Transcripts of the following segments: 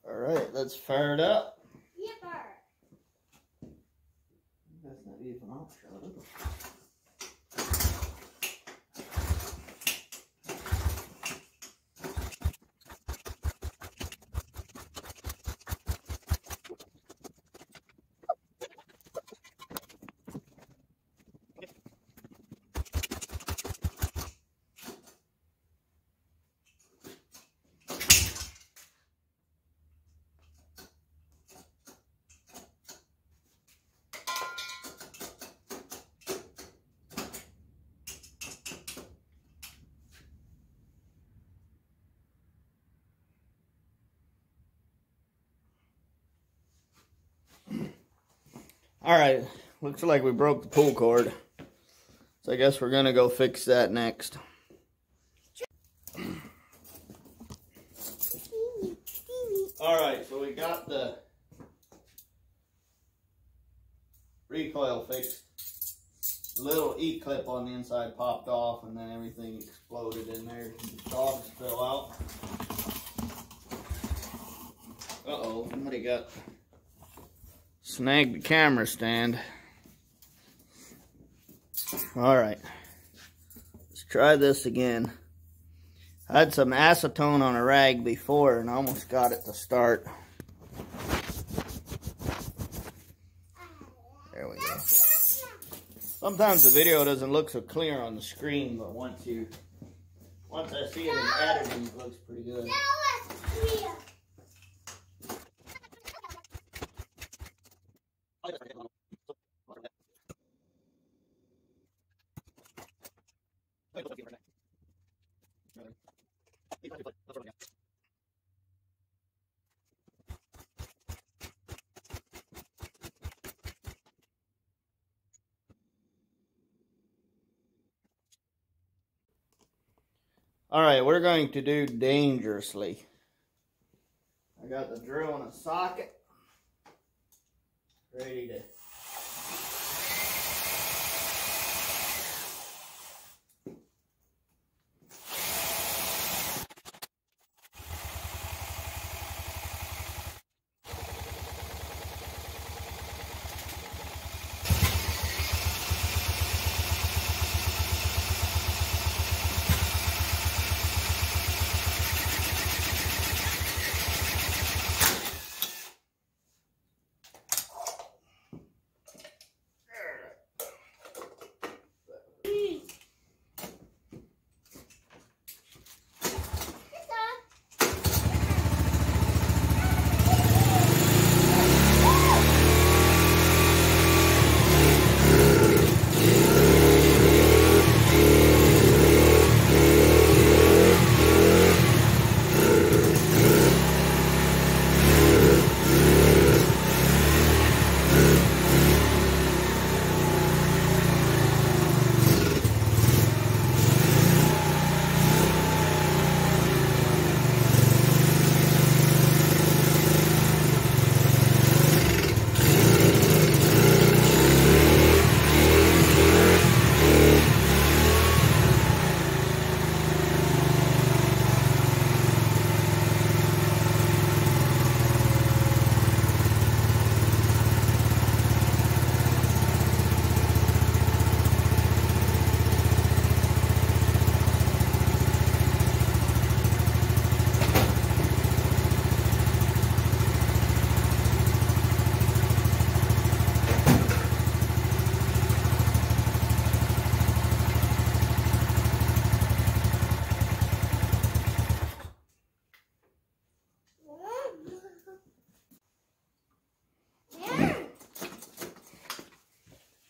Alright, let's fire it up. Yeah, fire. That's not even off, shut it. Alright, looks like we broke the pull cord. So I guess we're gonna go fix that next. Alright, so we got the recoil fixed. The little E-clip on the inside popped off and then everything exploded in there. The dogs fell out. Uh-oh, somebody snagged the camera stand. Alright, let's try this again. I had some acetone on a rag before and I almost got it to start. There we go. Sometimes the video doesn't look so clear on the screen, but once I see it in editing, it looks pretty good. Alright, we're going to do dangerously. I got the drill in a socket. Ready to...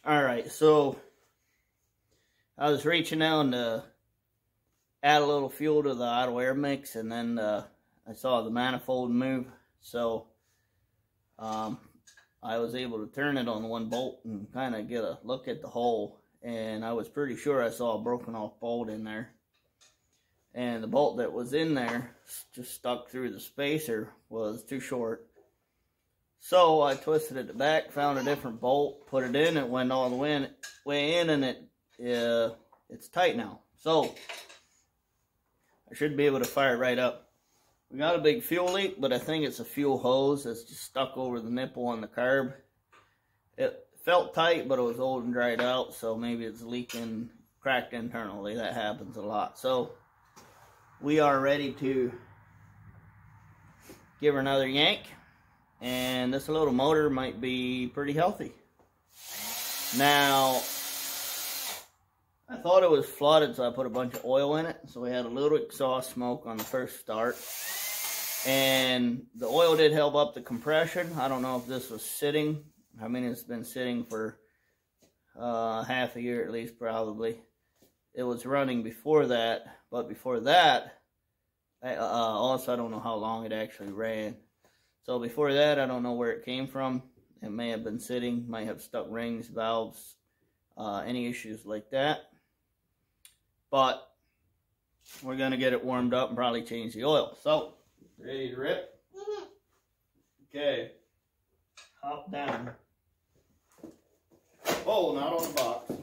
Alright, so I was reaching down to add a little fuel to the idle air mix, and then I saw the manifold move, so I was able to turn it on one bolt and kind of get a look at the hole, and I was pretty sure I saw a broken off bolt in there, and the bolt that was in there just stuck through the spacer was too short. So I twisted it back, found a different bolt, put it in, it went all the way in, and it's tight now. So I should be able to fire it right up. We got a big fuel leak, but I think it's a fuel hose that's just stuck over the nipple on the carb. It felt tight, but it was old and dried out, so maybe it's leaking, cracked internally. That happens a lot. So we are ready to give her another yank, and this little motor might be pretty healthy. Now, I thought it was flooded, so I put a bunch of oil in it. So we had a little exhaust smoke on the first start. And the oil did help up the compression. I don't know if this was sitting. I mean, it's been sitting for half a year at least, probably. It was running before that, but before that, also I don't know how long it actually ran. So before that, I don't know where it came from. It may have been sitting, might have stuck rings, valves, any issues like that. But we're going to get it warmed up and probably change the oil. So, ready to rip? Mm-hmm. Okay. Hop down. Oh, not on the box.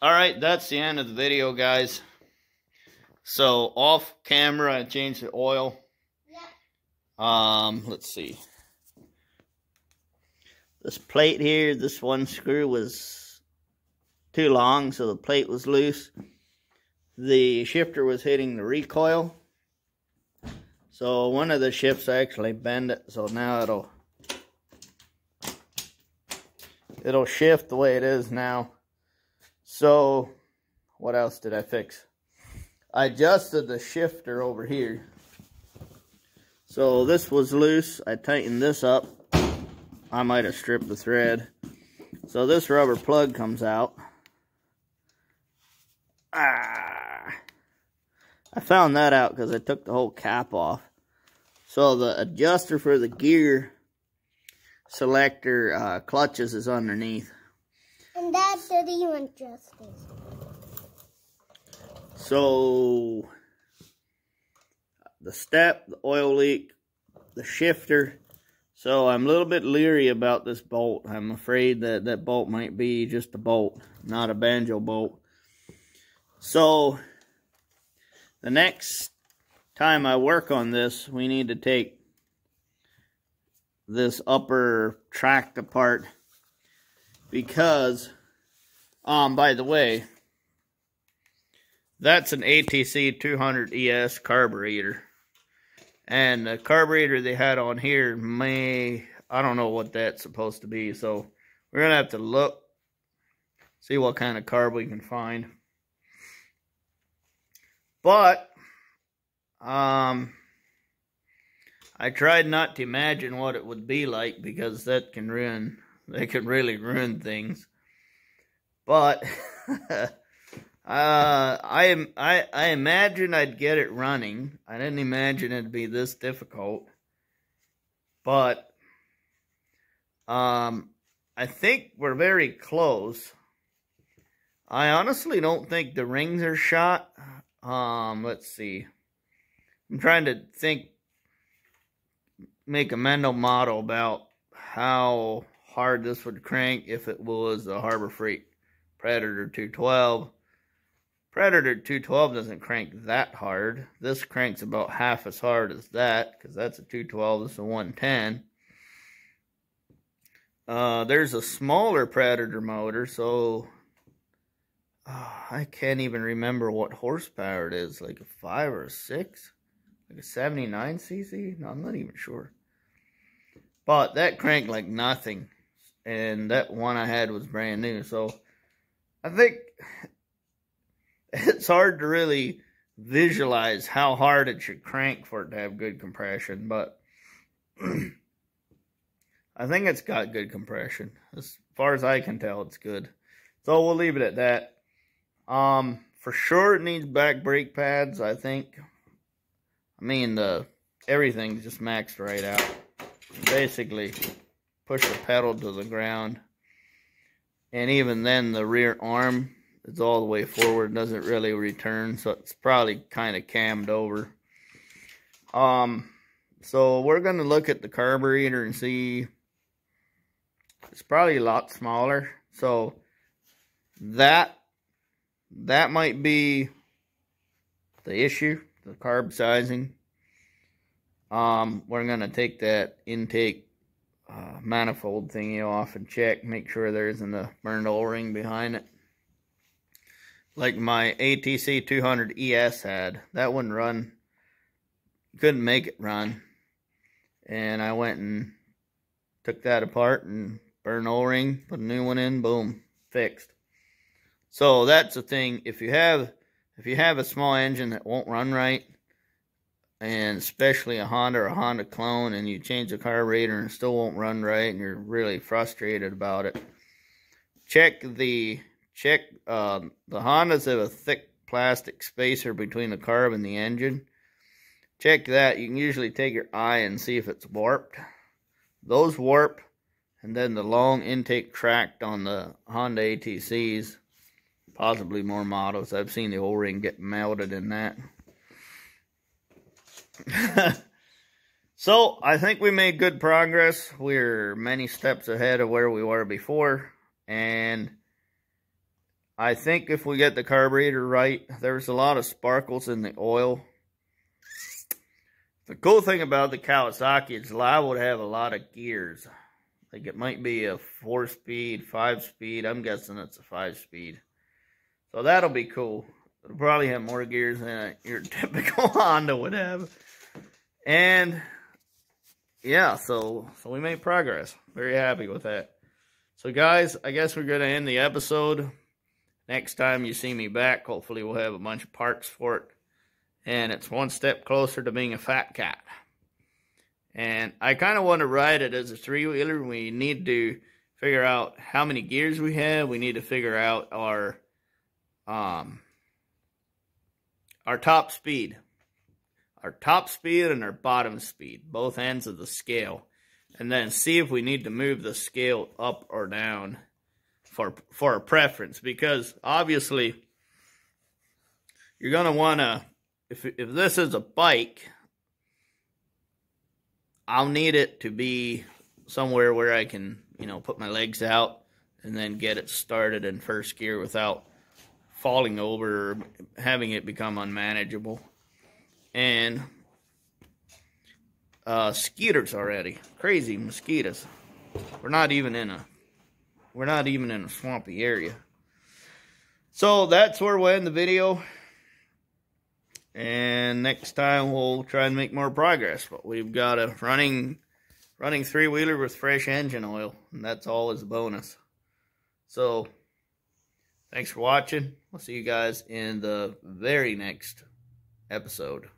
Alright, that's the end of the video, guys. So, off camera, I changed the oil. Let's see. This plate here, this one screw was too long, so the plate was loose. The shifter was hitting the recoil. So one of the shifts actually bent it, so now it'll shift the way it is now. So what else did I fix? I adjusted the shifter over here. So this was loose. I tightened this up. I might have stripped the thread. So this rubber plug comes out. I found that out because I took the whole cap off. So the adjuster for the gear selector clutches is underneath. And Dad didn't even adjust this. So the step, the oil leak, the shifter. So I'm a little bit leery about this bolt. I'm afraid that that bolt might be just a bolt, not a banjo bolt. So the next time I work on this, we need to take this upper tract apart because, by the way, that's an ATC 200 ES carburetor. And the carburetor they had on here I don't know what that's supposed to be. So we're going to have to look, see what kind of carb we can find. But, I tried not to imagine what it would be like because that can really ruin things. But, I imagined I'd get it running. I didn't imagine it'd be this difficult. But, I think we're very close. I honestly don't think the rings are shot. Let's see. I'm trying to make a mental model about how hard this would crank if it was a Harbor Freight Predator 212. Predator 212 doesn't crank that hard. This cranks about half as hard as that, because that's a 212, this is a 110. There's a smaller Predator motor, so I can't even remember what horsepower it is, like a 5 or a 6? Like a 79 cc? No, I'm not even sure. But that cranked like nothing. And that one I had was brand new. So I think it's hard to really visualize how hard it should crank for it to have good compression. But I think it's got good compression. As far as I can tell, it's good. So we'll leave it at that. For sure it needs back brake pads, I think. I mean, everything's just maxed right out. Basically, push the pedal to the ground. And even then, the rear arm is all the way forward, doesn't really return, so it's probably kind of cammed over. So we're going to look at the carburetor and see. It's probably a lot smaller, so that might be the issue, the carb sizing. We're going to take that intake manifold thingy off and check, make sure there isn't a burned O-ring behind it. Like my ATC 200 ES had. That wouldn't run. Couldn't make it run. And I went and took that apart and burned O-ring, put a new one in, boom, fixed. So that's the thing. If you have a small engine that won't run right, and especially a Honda or a Honda clone, and you change the carburetor and it still won't run right, and you're really frustrated about it, check the Hondas have a thick plastic spacer between the carb and the engine. Check that. You can usually take your eye and see if it's warped. Those warp, and then the long intake tract on the Honda ATCs, possibly more models. I've seen the O-ring get melted in that. So, I think we made good progress. We're many steps ahead of where we were before. And I think if we get the carburetor right, there's a lot of sparkles in the oil. The cool thing about the Kawasaki is liable to have a lot of gears. Like it might be a 4-speed, 5-speed. I'm guessing it's a 5-speed. So that'll be cool. It'll probably have more gears than your typical Honda would have. And yeah, so we made progress. Very happy with that. So guys, I guess we're going to end the episode. Next time you see me back, hopefully we'll have a bunch of parts for it. And it's one step closer to being a Fatcat. And I kind of want to ride it as a 3-wheeler. We need to figure out how many gears we have. We need to figure out our top speed. Our top speed and our bottom speed. Both ends of the scale. And then see if we need to move the scale up or down for a preference. Because obviously, you're going to want to... If this is a bike, I'll need it to be somewhere where I can, put my legs out and then get it started in first gear without falling over or having it become unmanageable. And mosquitoes already. Crazy mosquitoes. We're not even in a swampy area. So that's where we'll end the video. And next time we'll try and make more progress. But we've got a running 3-wheeler with fresh engine oil. And that's always a bonus. So, thanks for watching. We'll see you guys in the very next episode.